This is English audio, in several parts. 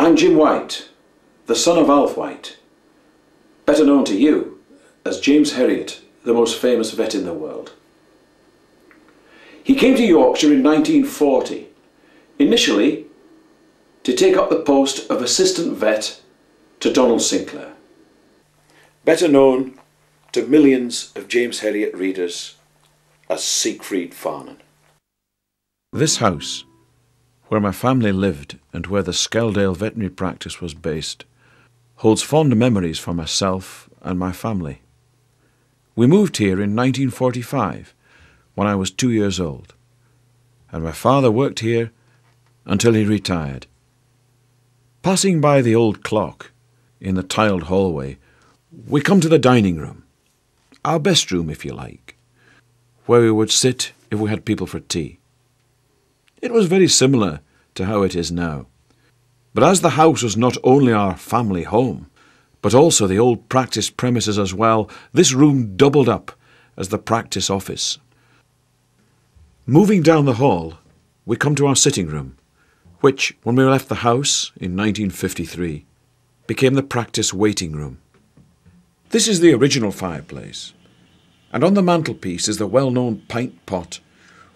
I'm Jim White, the son of Alf White, better known to you as James Herriot, the most famous vet in the world. He came to Yorkshire in 1940, initially to take up the post of assistant vet to Donald Sinclair, better known to millions of James Herriot readers as Siegfried Farnan. This house, where my family lived and where the Skeldale veterinary practice was based, holds fond memories for myself and my family. We moved here in 1945 when I was 2 years old, and my father worked here until he retired. Passing by the old clock in the tiled hallway, we come to the dining room, our best room if you like, where we would sit if we had people for tea. It was very similar to how it is now. But as the house was not only our family home, but also the old practice premises as well, this room doubled up as the practice office. Moving down the hall, we come to our sitting room, which, when we left the house in 1953, became the practice waiting room. This is the original fireplace, and on the mantelpiece is the well-known pint pot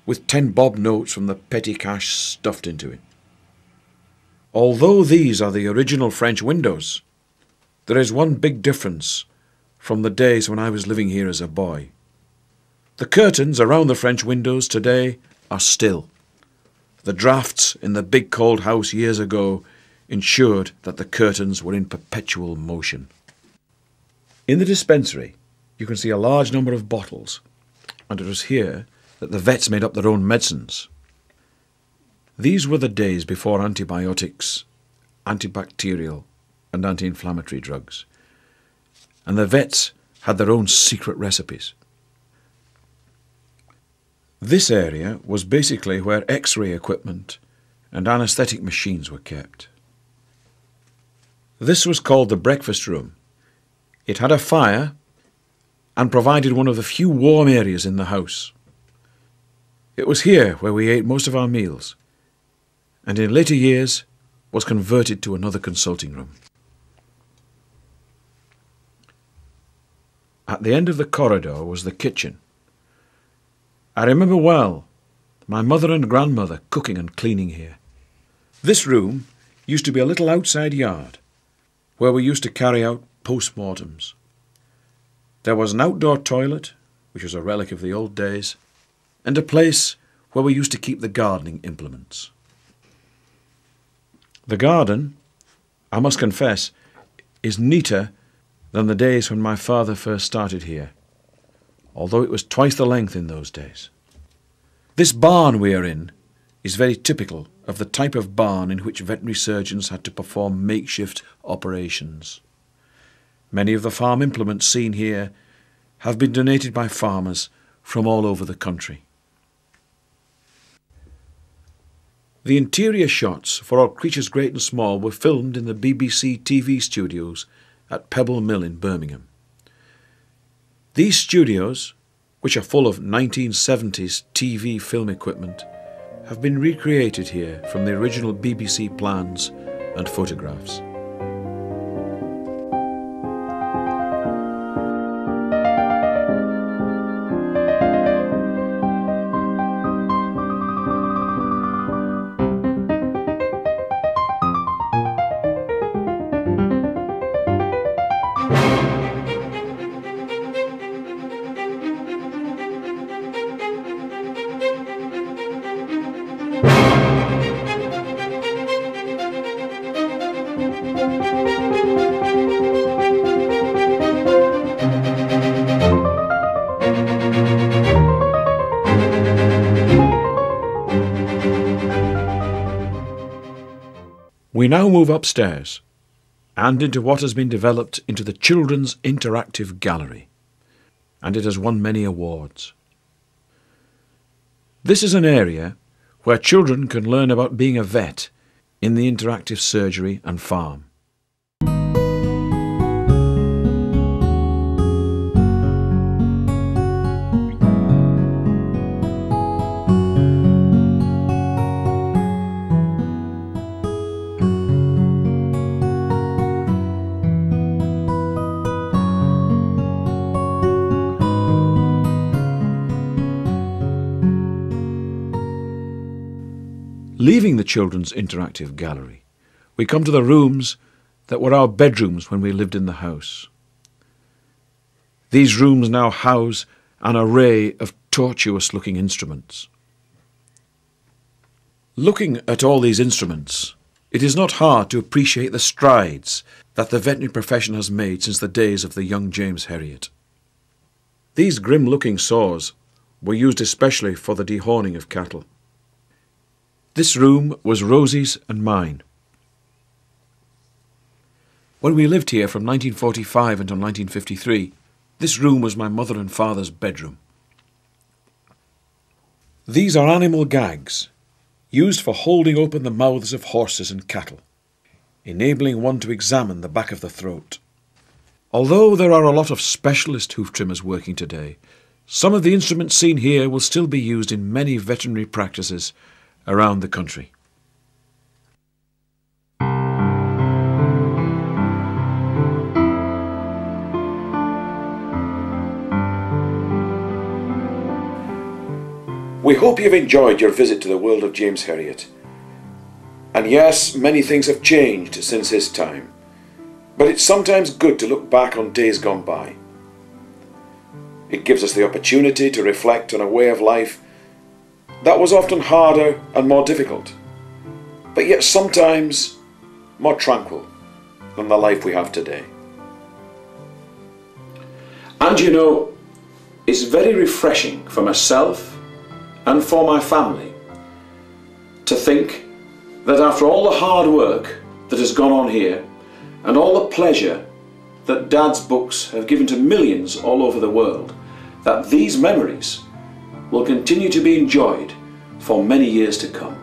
with 10 bob notes from the petty cash stuffed into it. Although these are the original French windows, there is one big difference from the days when I was living here as a boy. The curtains around the French windows today are still. The drafts in the big cold house years ago ensured that the curtains were in perpetual motion. In the dispensary, you can see a large number of bottles, and it was here that the vets made up their own medicines. These were the days before antibiotics, antibacterial and anti-inflammatory drugs, and the vets had their own secret recipes. This area was basically where X-ray equipment and anaesthetic machines were kept. This was called the breakfast room. It had a fire and provided one of the few warm areas in the house. It was here where we ate most of our meals, and in later years was converted to another consulting room. At the end of the corridor was the kitchen. I remember well my mother and grandmother cooking and cleaning here. This room used to be a little outside yard where we used to carry out post-mortems. There was an outdoor toilet, which was a relic of the old days, and a place where we used to keep the gardening implements. The garden, I must confess, is neater than the days when my father first started here, although it was twice the length in those days. This barn we are in is very typical of the type of barn in which veterinary surgeons had to perform makeshift operations. Many of the farm implements seen here have been donated by farmers from all over the country. The interior shots for all Creatures Great and Small were filmed in the BBC TV studios at Pebble Mill in Birmingham. These studios, which are full of 1970s TV film equipment, have been recreated here from the original BBC plans and photographs. We now move upstairs and into what has been developed into the Children's Interactive Gallery, and it has won many awards. This is an area where children can learn about being a vet in the interactive surgery and farm. Leaving the children's interactive gallery, we come to the rooms that were our bedrooms when we lived in the house. These rooms now house an array of tortuous-looking instruments. Looking at all these instruments, it is not hard to appreciate the strides that the veterinary profession has made since the days of the young James Herriot. These grim-looking saws were used especially for the dehorning of cattle. This room was Rosie's and mine. When we lived here from 1945 until 1953, this room was my mother and father's bedroom. These are animal gags, used for holding open the mouths of horses and cattle, enabling one to examine the back of the throat. Although there are a lot of specialist hoof trimmers working today, some of the instruments seen here will still be used in many veterinary practices around the country. We hope you've enjoyed your visit to the world of James Herriot. And yes, many things have changed since his time, but it's sometimes good to look back on days gone by. It gives us the opportunity to reflect on a way of life that was often harder and more difficult, but yet sometimes more tranquil than the life we have today. And you know, it's very refreshing for myself and for my family to think that after all the hard work that has gone on here and all the pleasure that Dad's books have given to millions all over the world, that these memories will continue to be enjoyed for many years to come.